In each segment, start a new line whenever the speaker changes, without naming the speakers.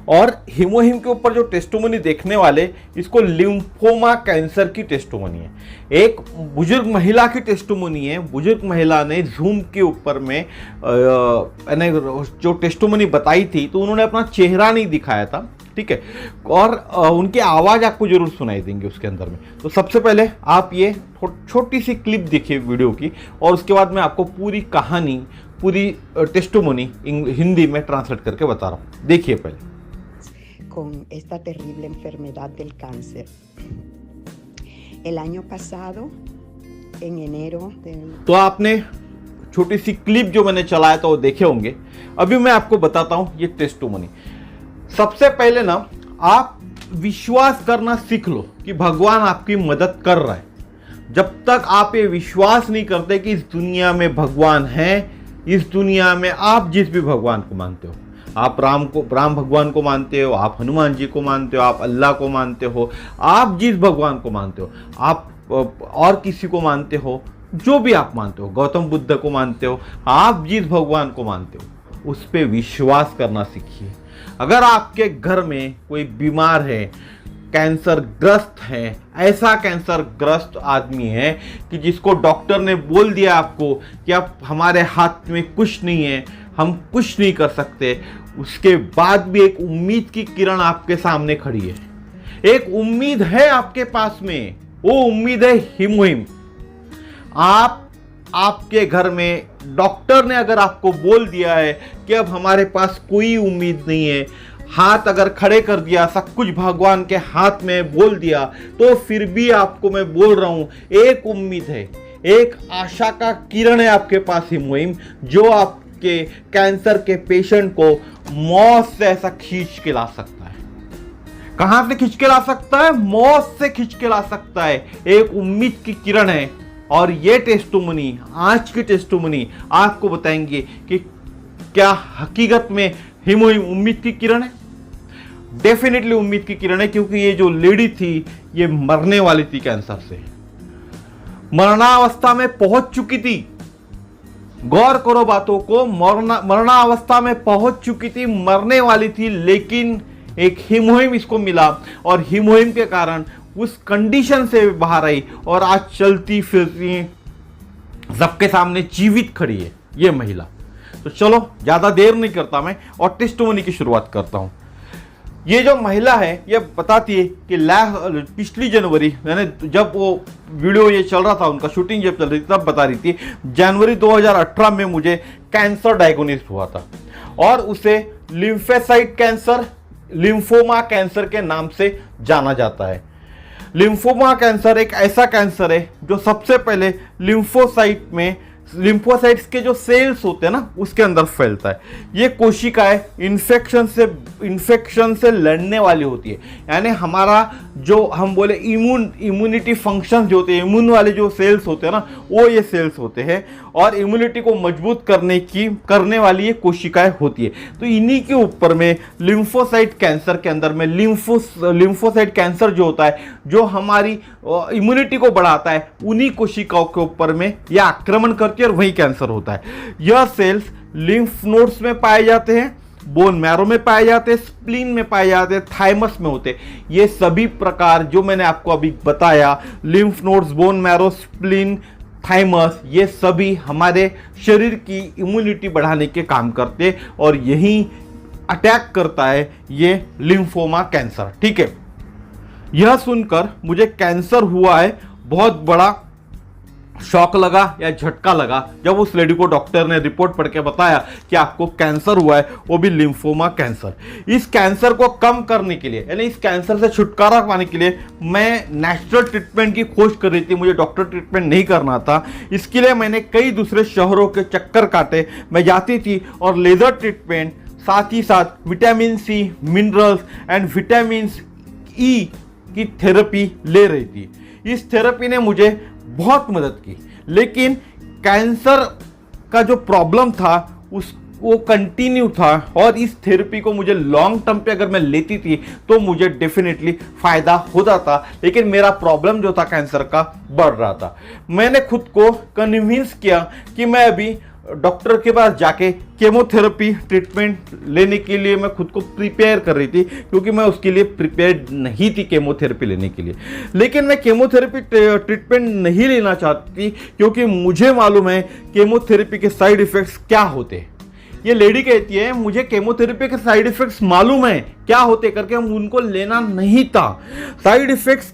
और हीमोहिम के ऊपर जो टेस्टोमनी देखने वाले, इसको लिम्फोमा कैंसर की टेस्टोमनी है। एक बुजुर्ग महिला की टेस्टोमनी है। बुजुर्ग महिला ने जूम के ऊपर में जो टेस्टोमनी बताई थी, तो उन्होंने अपना चेहरा नहीं दिखाया था, ठीक है, और उनकी आवाज़ आपको जरूर सुनाई देंगे उसके अंदर में। तो सबसे पहले आप ये छोटी सी क्लिप देखिए वीडियो की, और उसके बाद मैं आपको पूरी कहानी, पूरी टेस्टोमनी हिंदी में ट्रांसलेट करके बता रहा हूँ। देखिए पहले।
Con esta terrible enfermedad del cáncer. El año pasado, en enero del...
तो आपने छोटी सी क्लिप जो मैंने चलाया था वो देखे होंगे। अभी मैं आपको बताता हूँ ये टेस्टोमनी। सबसे पहले ना आप विश्वास करना सीख लो कि भगवान आपकी मदद कर रहा है। जब तक आप ये विश्वास नहीं करते कि इस दुनिया में भगवान है, इस दुनिया में आप जिस भी भगवान को मानते हो, आप राम भगवान को मानते हो, आप हनुमान जी को मानते हो, आप अल्लाह को मानते हो, आप जिस भगवान को मानते हो, आप और किसी को मानते हो, जो भी आप मानते हो, गौतम बुद्ध को मानते हो, आप जिस भगवान को मानते हो उस पर विश्वास करना सीखिए। अगर आपके घर में कोई बीमार है, कैंसर ग्रस्त है, ऐसा कैंसर ग्रस्त आदमी है कि जिसको डॉक्टर ने बोल दिया आपको कि अब हमारे हाथ में कुछ नहीं है, हम कुछ नहीं कर सकते, उसके बाद भी एक उम्मीद की किरण आपके सामने खड़ी है। एक उम्मीद है आपके पास में, वो उम्मीद है हीमोहिम। आपके घर में डॉक्टर ने अगर आपको बोल दिया है कि अब हमारे पास कोई उम्मीद नहीं है, हाथ अगर खड़े कर दिया, सब कुछ भगवान के हाथ में बोल दिया, तो फिर भी आपको मैं बोल रहा हूं, एक उम्मीद है, एक आशा का किरण है आपके पास हीमोहिम, जो आपके कैंसर के पेशेंट को मौत से ऐसा खींच के ला सकता है। कहां से खींच के ला सकता है? मौत से खींच के ला सकता है। एक उम्मीद की किरण है। और ये टेस्टोमनी, आज की टेस्टोमनी आपको बताएंगे कि क्या हकीकत में हीमोहिम उम्मीद की किरण है। डेफिनेटली उम्मीद की किरण है, क्योंकि ये जो लेडी थी ये मरने वाली थी कैंसर से, मरणावस्था में पहुंच चुकी थी। गौर करो बातों को, मरणावस्था में पहुंच चुकी थी, मरने वाली थी, लेकिन एक हीमोहिम इसको मिला, और हीमोहिम के कारण उस कंडीशन से बाहर आई, और आज चलती फिरती सबके सामने जीवित खड़ी है ये महिला। तो चलो ज्यादा देर नहीं करता मैं, और टेस्टोमनी की शुरुआत करता हूं। ये जो महिला है ये बताती है कि पिछली जनवरी, यानी जब वो वीडियो ये चल रहा था, उनका शूटिंग जब चल रही थी, तब बता रही थी जनवरी 2018 में मुझे कैंसर डायग्नोसिस हुआ था, और उसे लिम्फोसाइट कैंसर, लिम्फोमा कैंसर के नाम से जाना जाता है। लिम्फोमा कैंसर एक ऐसा कैंसर है जो सबसे पहले लिम्फोसाइट्स के जो सेल्स होते हैं ना, उसके अंदर फैलता है। ये कोशिकाएं इन्फेक्शन से लड़ने वाली होती है, यानी हमारा जो हम बोले इम्यूनिटी फंक्शन जो होते हैं, इम्यून वाले जो सेल्स होते हैं ना, वो ये सेल्स होते हैं, और इम्यूनिटी को मजबूत करने वाली ये कोशिकाएं होती है। तो इन्हीं के ऊपर में लिम्फोसाइट कैंसर के अंदर में लिम्फोसाइट कैंसर जो होता है, जो हमारी इम्यूनिटी को बढ़ाता है, उन्हीं कोशिकाओं के ऊपर में यह आक्रमण करती है, और वही कैंसर होता है। यह सेल्स लिम्फ नोड्स में पाए जाते हैं, बोन मैरो में पाए जाते हैं, स्प्लीन में पाए जाते हैं, थाइमस में होते हैं। ये सभी प्रकार जो मैंने आपको अभी बताया, lymph nodes, bone marrow, spleen, thymus, ये सभी हमारे शरीर की इम्यूनिटी बढ़ाने के काम करते हैं, और यही अटैक करता है ये लिम्फोमा कैंसर। ठीक है, यह सुनकर मुझे कैंसर हुआ है बहुत बड़ा शॉक लगा या झटका लगा जब उस लेडी को डॉक्टर ने रिपोर्ट पढ़ के बताया कि आपको कैंसर हुआ है, वो भी लिम्फोमा कैंसर। इस कैंसर को कम करने के लिए, यानी इस कैंसर से छुटकारा पाने के लिए मैं नेचुरल ट्रीटमेंट की खोज कर रही थी। मुझे डॉक्टर ट्रीटमेंट नहीं करना था, इसके लिए मैंने कई दूसरे शहरों के चक्कर काटे। मैं जाती थी और लेजर ट्रीटमेंट, साथ ही साथ vitamin C, minerals and vitamin E की थेरेपी ले रही थी। इस थेरेपी ने मुझे बहुत मदद की, लेकिन कैंसर का जो प्रॉब्लम था वो कंटिन्यू था, और इस थेरेपी को मुझे लॉन्ग टर्म पे अगर मैं लेती थी तो मुझे डेफिनेटली फायदा होता था, लेकिन मेरा प्रॉब्लम जो था कैंसर का बढ़ रहा था। मैंने खुद को कन्विंस किया कि मैं अभी डॉक्टर के पास जाके केमोथेरेपी ट्रीटमेंट लेने के लिए मैं खुद को प्रिपेयर कर रही थी, क्योंकि मैं उसके लिए प्रिपेयर्ड नहीं थी केमोथेरेपी लेने के लिए। लेकिन मैं केमोथेरेपी ट्रीटमेंट नहीं लेना चाहती, क्योंकि मुझे मालूम है केमोथेरेपी के साइड इफ़ेक्ट्स क्या होते हैं। ये लेडी कहती है मुझे केमोथेरेपी के साइड इफ़ेक्ट्स मालूम है क्या होते करके, हम उनको लेना नहीं था साइड इफ़ेक्ट्स,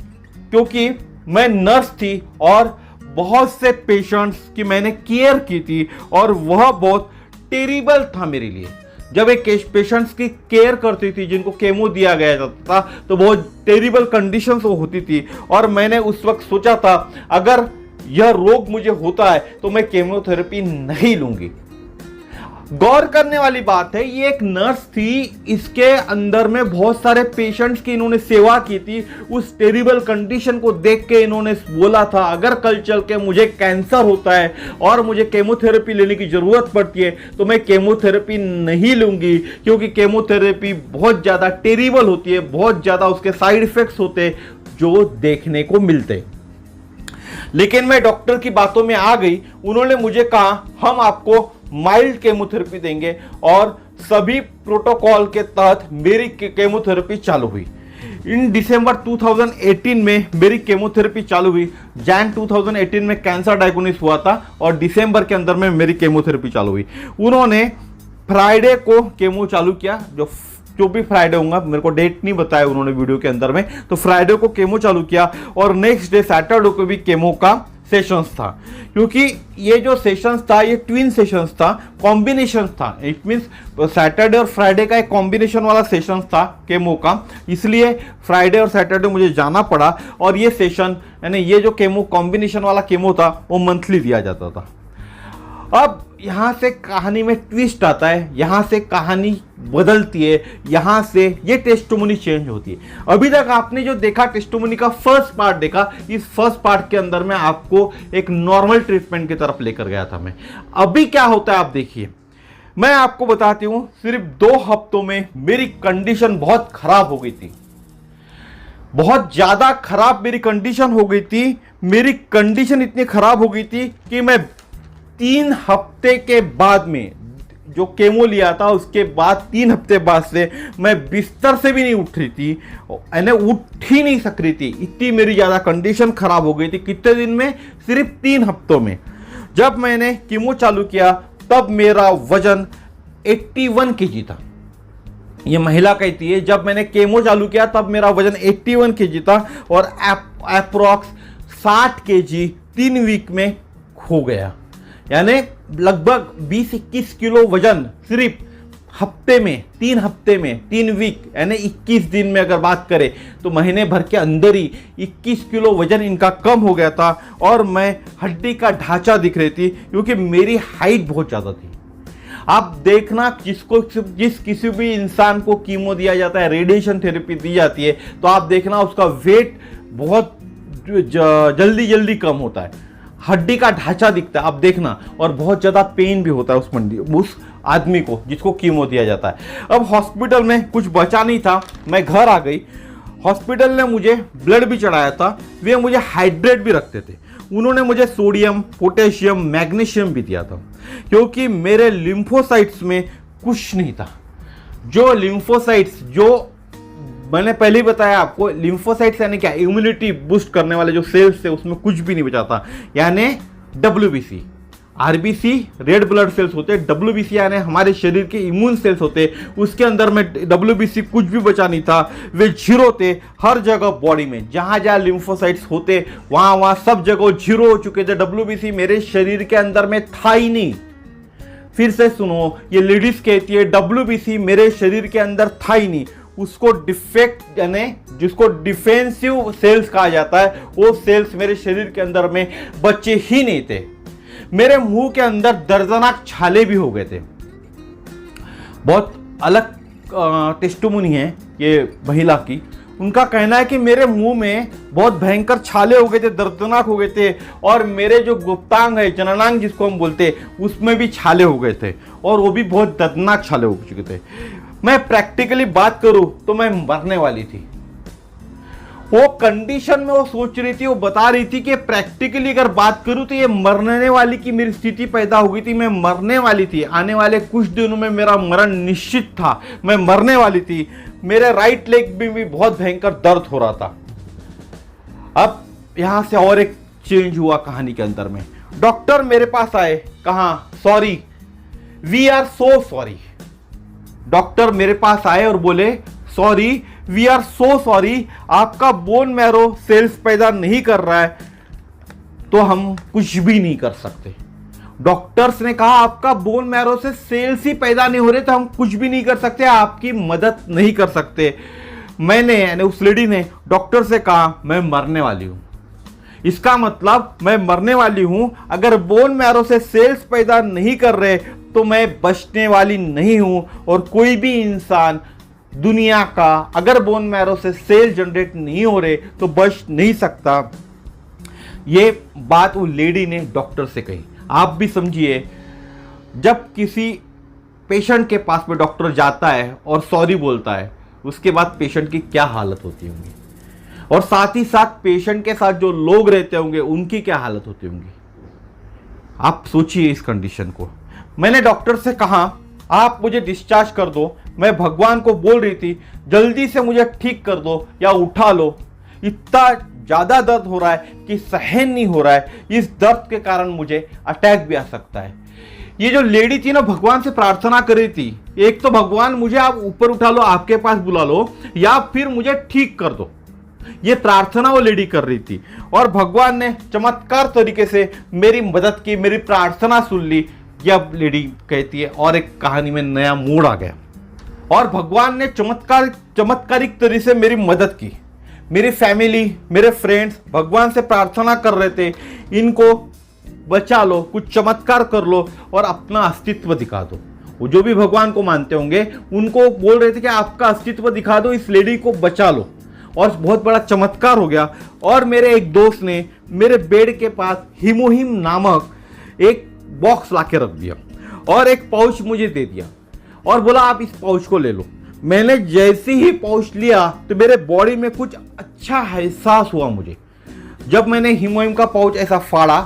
क्योंकि मैं नर्स थी और बहुत से पेशेंट्स की मैंने केयर की थी और वह बहुत टेरिबल था मेरे लिए। जब एक पेशेंट्स की केयर करती थी जिनको केमो दिया गया जाता था, तो बहुत टेरिबल कंडीशंस वो होती थी, और मैंने उस वक्त सोचा था अगर यह रोग मुझे होता है तो मैं केमोथेरेपी नहीं लूंगी। गौर करने वाली बात है, ये एक नर्स थी, इसके अंदर में बहुत सारे पेशेंट्स की इन्होंने सेवा की थी। उस टेरिबल कंडीशन को देख के इन्होंने बोला था अगर कल चल के मुझे कैंसर होता है और मुझे केमोथेरेपी लेने की जरूरत पड़ती है तो मैं केमोथेरेपी नहीं लूंगी, क्योंकि केमोथेरेपी बहुत ज़्यादा टेरिबल होती है, बहुत ज़्यादा उसके साइड इफेक्ट्स होते जो देखने को मिलते। लेकिन मैं डॉक्टर की बातों में आ गई, उन्होंने मुझे कहा हम आपको माइल्ड केमोथेरेपी देंगे, और सभी प्रोटोकॉल के तहत मेरी केमोथेरेपी चालू हुई। इन दिसंबर 2018 में मेरी केमोथेरेपी चालू हुई। जैन 2018 में कैंसर डायग्नोसिस हुआ था और दिसंबर के अंदर में मेरी केमोथेरेपी चालू हुई। उन्होंने फ्राइडे को केमो चालू किया, जो भी फ्राइडे होगा, मेरे को डेट नहीं बताया उन्होंने वीडियो के अंदर में, तो फ्राइडे को केमो चालू किया और नेक्स्ट डे सैटरडे को भी केमो का सेशंस था। क्योंकि ये जो सेशंस था ये ट्विन सेशंस था, कॉम्बिनेशन था, इट मींस सैटरडे और फ्राइडे का एक कॉम्बिनेशन वाला सेशंस था केमो का, इसलिए फ्राइडे और सैटरडे मुझे जाना पड़ा। और ये सेशन यानी ये जो केमो कॉम्बिनेशन वाला केमो था वो मंथली दिया जाता था। अब यहाँ से कहानी में ट्विस्ट आता है, यहाँ से कहानी बदलती है, यहाँ से ये टेस्टिमोनी चेंज होती है। अभी तक आपने जो देखा टेस्टिमोनी का फर्स्ट पार्ट देखा, इस फर्स्ट पार्ट के अंदर में आपको एक नॉर्मल ट्रीटमेंट की तरफ लेकर गया था मैं। अभी क्या होता है आप देखिए, मैं आपको बताती हूँ, सिर्फ 2 हफ्तों में मेरी कंडीशन बहुत खराब हो गई थी, बहुत ज़्यादा खराब मेरी कंडीशन हो गई थी। मेरी कंडीशन इतनी खराब हो गई थी कि मैं 3 हफ्ते के बाद में जो केमो लिया था उसके बाद 3 हफ्ते बाद से मैं बिस्तर से भी नहीं उठ रही थी, यानी उठ ही नहीं सक रही थी, इतनी मेरी ज़्यादा कंडीशन खराब हो गई थी। कितने दिन में? सिर्फ 3 हफ्तों में। जब मैंने केमो चालू किया तब मेरा वजन 81 kg था। ये महिला कहती है जब मैंने केमो चालू किया तब मेरा वजन 81 kg था और अप्रॉक्स 60 kg 3 वीक में हो गया, यानी लगभग 20-21 किलो वजन सिर्फ हफ्ते में, 3 हफ्ते में, 3 वीक यानी 21 दिन में अगर बात करें तो महीने भर के अंदर ही 21 किलो वजन इनका कम हो गया था। और मैं हड्डी का ढांचा दिख रही थी क्योंकि मेरी हाइट बहुत ज़्यादा थी। आप देखना जिस किसी भी इंसान को कीमो दिया जाता है, रेडिएशन थेरेपी दी जाती है, तो आप देखना उसका वेट बहुत जल्दी जल्दी कम होता है, हड्डी का ढांचा दिखता है, आप देखना, और बहुत ज़्यादा पेन भी होता है उस आदमी को जिसको कीमो दिया जाता है। अब हॉस्पिटल में कुछ बचा नहीं था, मैं घर आ गई। हॉस्पिटल ने मुझे ब्लड भी चढ़ाया था, वे मुझे हाइड्रेट भी रखते थे। उन्होंने मुझे सोडियम, पोटेशियम, मैग्नीशियम भी दिया था क्योंकि मेरे लिम्फोसाइट्स में कुछ नहीं था। जो लिम्फोसाइट्स, जो मैंने पहले ही बताया आपको, लिम्फोसाइट्स यानी क्या, इम्यूनिटी बूस्ट करने वाले जो सेल्स थे उसमें कुछ भी नहीं बचा था, यानी WBC, RBC red blood cells होते, WBC यानी हमारे शरीर के इम्यून सेल्स होते, उसके अंदर में WBC कुछ भी बचा नहीं था, वे जीरो थे हर जगह बॉडी में, जहाँ जहाँ लिम्फोसाइट्स होते वहाँ सब जगह जीरो हो चुके थे। WBC मेरे शरीर के अंदर में था ही नहीं। फिर से सुनो, ये लेडीज कहती है WBC मेरे शरीर के अंदर था ही नहीं। उसको डिफेक्ट यानी जिसको डिफेंसिव सेल्स कहा जाता है, वो सेल्स मेरे शरीर के अंदर में बचे ही नहीं थे। मेरे मुंह के अंदर दर्दनाक छाले भी हो गए थे। बहुत अलग टेस्टिमोनी है ये महिला की। उनका कहना है कि मेरे मुंह में बहुत भयंकर छाले हो गए थे, दर्दनाक हो गए थे, और मेरे जो गुप्तांग है, जननांग जिसको हम बोलते, उसमें भी छाले हो गए थे, और वो भी बहुत दर्दनाक छाले हो चुके थे। मैं प्रैक्टिकली बात करूं तो मैं मरने वाली थी। वो कंडीशन में वो सोच रही थी, वो बता रही थी कि प्रैक्टिकली अगर बात करूं तो ये मरने वाली की मेरी स्थिति पैदा हो गई थी, मैं मरने वाली थी, आने वाले कुछ दिनों में मेरा मरण निश्चित था, मैं मरने वाली थी, मेरे राइट लेग में भी बहुत भयंकर दर्द हो रहा था। अब यहां से और एक चेंज हुआ कहानी के अंदर में। डॉक्टर मेरे पास आए, कहा sorry, we are so sorry. Doctor मेरे पास आए और बोले sorry, we are so sorry, आपका बोन मैरो सेल्स पैदा नहीं कर रहा है तो हम कुछ भी नहीं कर सकते। डॉक्टर्स ने कहा आपका बोन मैरो से सेल्स ही पैदा नहीं हो रहे तो हम कुछ भी नहीं कर सकते, आपकी मदद नहीं कर सकते। मैंने यानी उस लेडी ने डॉक्टर से कहा मैं मरने वाली हूं। इसका मतलब मैं मरने वाली हूं, अगर बोन मैरो से सेल्स पैदा नहीं कर रहे तो मैं बचने वाली नहीं हूं, और कोई भी इंसान दुनिया का अगर बोन मैरो से सेल जनरेट नहीं हो रहे तो बच नहीं सकता। ये बात वो लेडी ने डॉक्टर से कही। आप भी समझिए, जब किसी पेशेंट के पास में डॉक्टर जाता है और सॉरी बोलता है, उसके बाद पेशेंट की क्या हालत होती होगी, और साथ ही साथ पेशेंट के साथ जो लोग रहते होंगे उनकी क्या हालत होती होंगी। आप सोचिए इस कंडीशन को। मैंने डॉक्टर से कहा आप मुझे डिस्चार्ज कर दो, मैं भगवान को बोल रही थी जल्दी से मुझे ठीक कर दो या उठा लो, इतना ज्यादा दर्द हो रहा है कि सहन नहीं हो रहा है, इस दर्द के कारण मुझे अटैक भी आ सकता है। ये जो लेडी थी ना, भगवान से प्रार्थना कर रही थी, एक तो भगवान मुझे आप ऊपर उठा लो, आपके पास बुला लो, या फिर मुझे ठीक कर दो, ये प्रार्थना वो लेडी कर रही थी। और भगवान ने चमत्कार तरीके से मेरी मदद की, मेरी प्रार्थना सुन ली। यह लेडी कहती है और एक कहानी में नया मोड़ आ गया, और भगवान ने चमत्कारिक तरीके से मेरी मदद की। मेरी फैमिली, मेरे फ्रेंड्स भगवान से प्रार्थना कर रहे थे, इनको बचा लो, कुछ चमत्कार कर लो और अपना अस्तित्व दिखा दो। वो जो भी भगवान को मानते होंगे उनको बोल रहे थे कि आपका अस्तित्व दिखा दो, इस लेडी को बचा लो। और बहुत बड़ा चमत्कार हो गया। और मेरे एक दोस्त ने मेरे बेड के पास हिमोहिम नामक एक बॉक्स लाके रख दिया और एक पाउच मुझे दे दिया और बोला आप इस पाउच को ले लो। मैंने जैसे ही पाउच लिया तो मेरे बॉडी में कुछ अच्छा एहसास हुआ मुझे। जब मैंने हिमोहिम का पाउच ऐसा फाड़ा,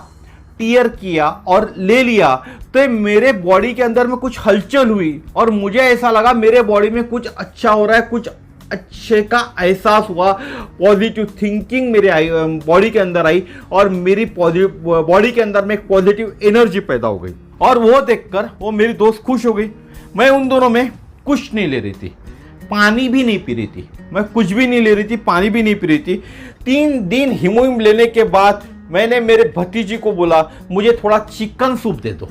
टीयर किया और ले लिया तो मेरे बॉडी के अंदर में कुछ हलचल हुई और मुझे ऐसा लगा मेरे बॉडी में कुछ अच्छा हो रहा है, कुछ अच्छे का एहसास हुआ। पॉजिटिव थिंकिंग मेरे बॉडी के अंदर आई और मेरी बॉडी के अंदर में एक पॉजिटिव एनर्जी पैदा हो गई। और वो देखकर वो मेरी दोस्त खुश हो गई। मैं उन दोनों में कुछ नहीं ले रही थी, पानी भी नहीं पी रही थी, मैं कुछ भी नहीं ले रही थी, पानी भी नहीं पी रही थी। 3 दिन हिमोहिम लेने के बाद मैंने मेरे भतीजी को बोला मुझे थोड़ा चिकन सूप दे दो।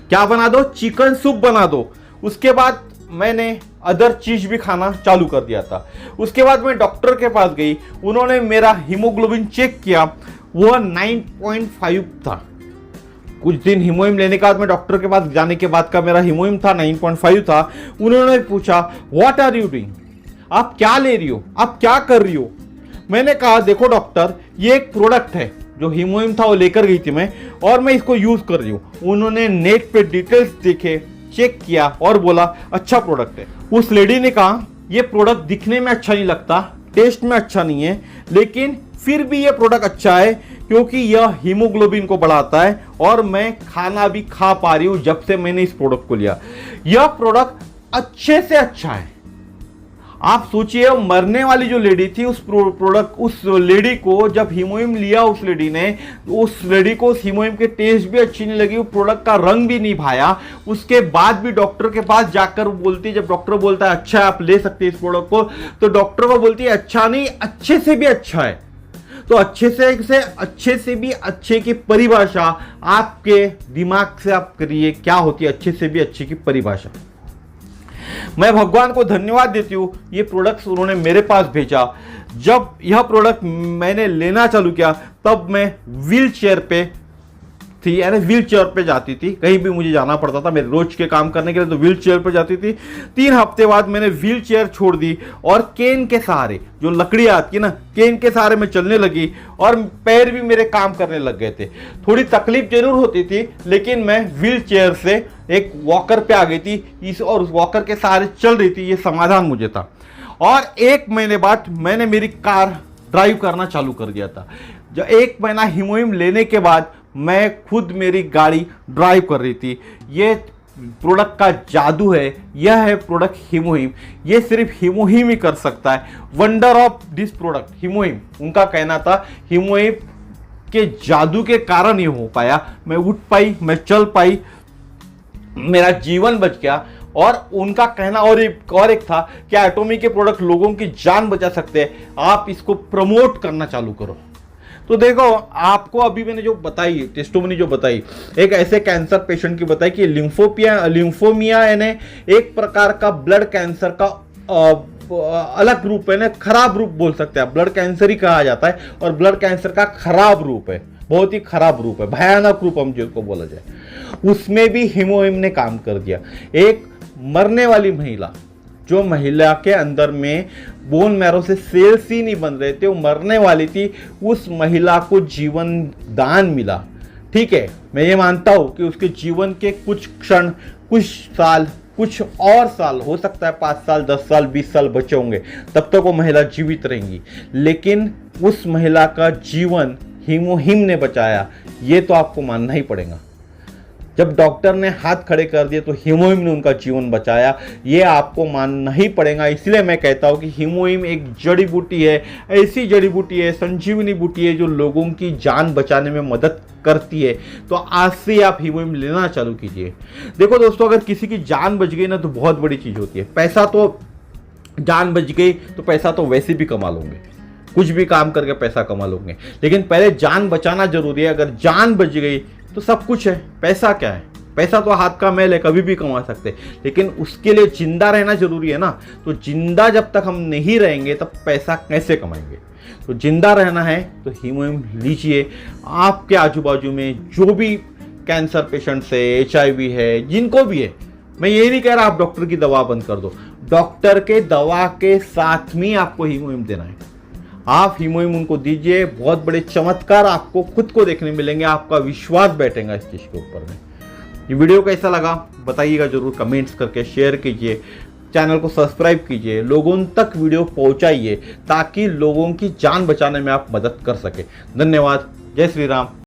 क्या बना दो? चिकन सूप बना दो। उसके बाद मैंने अदर चीज भी खाना चालू कर दिया था। उसके बाद मैं डॉक्टर के पास गई, उन्होंने मेरा हीमोग्लोबिन चेक किया, वह 9.5 था। कुछ दिन हिमोहिम लेने के बाद मैं डॉक्टर के पास जाने के बाद का मेरा हिमोहिम था 9.5 था। उन्होंने पूछा व्हाट आर यू डूइंग, आप क्या ले रही हो, आप क्या कर रही हो? मैंने कहा देखो डॉक्टर, ये एक प्रोडक्ट है जो हिमोहिम था वो लेकर गई थी मैं, और मैं इसको यूज कर रही हूँ। उन्होंने नेट पे डिटेल्स देखे, चेक किया और बोला अच्छा प्रोडक्ट है। उस लेडी ने कहा ये प्रोडक्ट दिखने में अच्छा नहीं लगता, टेस्ट में अच्छा नहीं है, लेकिन फिर भी ये प्रोडक्ट अच्छा है क्योंकि यह हीमोग्लोबिन को बढ़ाता है और मैं खाना भी खा पा रही हूं जब से मैंने इस प्रोडक्ट को लिया। यह प्रोडक्ट अच्छे से अच्छा है। आप सोचिए मरने वाली जो लेडी थी, उस लेडी को जब हीमोहिम लिया उस लेडी को उस हीमोहिम के टेस्ट भी अच्छी नहीं लगी, वो प्रोडक्ट का रंग भी नहीं भाया। उसके बाद भी डॉक्टर के पास जाकर बोलती, जब डॉक्टर बोलता है अच्छा है आप ले सकते हैं इस प्रोडक्ट को, तो डॉक्टर को बोलती है अच्छा नहीं, अच्छे से भी अच्छा है। तो अच्छे से भी अच्छे की परिभाषा आपके दिमाग से आप करिए, क्या होती है अच्छे से भी अच्छे की परिभाषा। मैं भगवान को धन्यवाद देती हूँ, ये प्रोडक्ट्स उन्होंने मेरे पास भेजा। जब यह प्रोडक्ट मैंने लेना चालू किया तब मैं व्हील चेयर पे थी, यानी व्हील चेयर पे जाती थी, कहीं भी मुझे जाना पड़ता था मेरे रोज के काम करने के लिए, तो व्हील चेयर पे जाती थी। 3 हफ्ते बाद मैंने व्हील चेयर छोड़ दी और केन के सहारे, जो लकड़ी आती है ना, केन के सहारे मैं चलने लगी और पैर भी मेरे काम करने लग गए थे। थोड़ी तकलीफ जरूर होती थी, लेकिन मैं व्हील चेयर से एक वॉकर पे आ गई थी और उस वॉकर के सहारे चल रही थी, ये समाधान मुझे था। और 1 महीने बाद मैंने मेरी कार ड्राइव करना चालू कर दिया था। जो 1 महीना हीमोहिम लेने के बाद मैं खुद मेरी गाड़ी ड्राइव कर रही थी। ये प्रोडक्ट का जादू है, यह है प्रोडक्ट हीमोहिम। ये सिर्फ हीमोहिम ही कर सकता है। वंडर ऑफ दिस प्रोडक्ट हीमोहिम, उनका कहना था हीमोहिम के जादू के कारण ये हो पाया। मैं उठ पाई, मैं चल पाई, मेरा जीवन बच गया। और उनका कहना और एक था कि एटॉमी के प्रोडक्ट लोगों की जान बचा सकते हैं, आप इसको प्रमोट करना चालू करो। तो देखो, आपको अभी मैंने जो बताई टेस्टोमनी जो बताई, एक ऐसे कैंसर पेशेंट की बताई कि लिम्फोमिया यानी एक प्रकार का ब्लड कैंसर का अलग रूप है ना, खराब रूप बोल सकते हैं, ब्लड कैंसर ही कहा जाता है। और ब्लड कैंसर का खराब रूप है, बहुत ही खराब रूप है, भयानक रूप हम जिसको बोला जाए। उसमें भी हीमोहिम ने काम कर दिया। एक मरने वाली महिला, जो महिला के अंदर में बोन मैरो से सेल्स ही नहीं बन रहे थे, वो मरने वाली थी, उस महिला को जीवन दान मिला। ठीक है, मैं ये मानता हूं कि उसके जीवन के कुछ क्षण, कुछ साल, कुछ और साल, हो सकता है 5 साल, 10 साल, 20 साल बचे होंगे, तब तक वो महिला जीवित रहेंगी, लेकिन उस महिला का जीवन हीमोहिम ने बचाया, ये तो आपको मानना ही पड़ेगा। जब डॉक्टर ने हाथ खड़े कर दिए तो हीमोहिम ने उनका जीवन बचाया, ये आपको मानना ही पड़ेगा। इसलिए मैं कहता हूँ कि हीमोहिम एक जड़ी बूटी है, ऐसी जड़ी बूटी है, संजीवनी बूटी है, जो लोगों की जान बचाने में मदद करती है। तो आज से आप हीमोहिम लेना चालू कीजिए। देखो दोस्तों, अगर किसी की जान बच गई ना तो बहुत बड़ी चीज़ होती है। पैसा तो, जान बच गई तो पैसा तो वैसे भी कमा लोगे, कुछ भी काम करके पैसा कमा लोगे, लेकिन पहले जान बचाना जरूरी है। अगर जान बच गई तो सब कुछ है। पैसा क्या है? पैसा तो हाथ का मैल है, कभी भी कमा सकते, लेकिन उसके लिए जिंदा रहना जरूरी है ना। तो जिंदा जब तक हम नहीं रहेंगे तब पैसा कैसे कमाएंगे? तो जिंदा रहना है तो हीमोहिम लीजिए। आपके आजू बाजू में जो भी कैंसर पेशेंट्स है, HIV है, जिनको भी है, मैं ये नहीं कह रहा आप डॉक्टर की दवा बंद कर दो, डॉक्टर के दवा के साथ में आपको हीमोहिम देना है। आप हीमोहिम उनको दीजिए, बहुत बड़े चमत्कार आपको खुद को देखने मिलेंगे, आपका विश्वास बैठेगा इस चीज़ के ऊपर में। ये वीडियो कैसा लगा बताइएगा जरूर, कमेंट्स करके शेयर कीजिए, चैनल को सब्सक्राइब कीजिए, लोगों तक वीडियो पहुंचाइए ताकि लोगों की जान बचाने में आप मदद कर सके। धन्यवाद। जय श्री राम।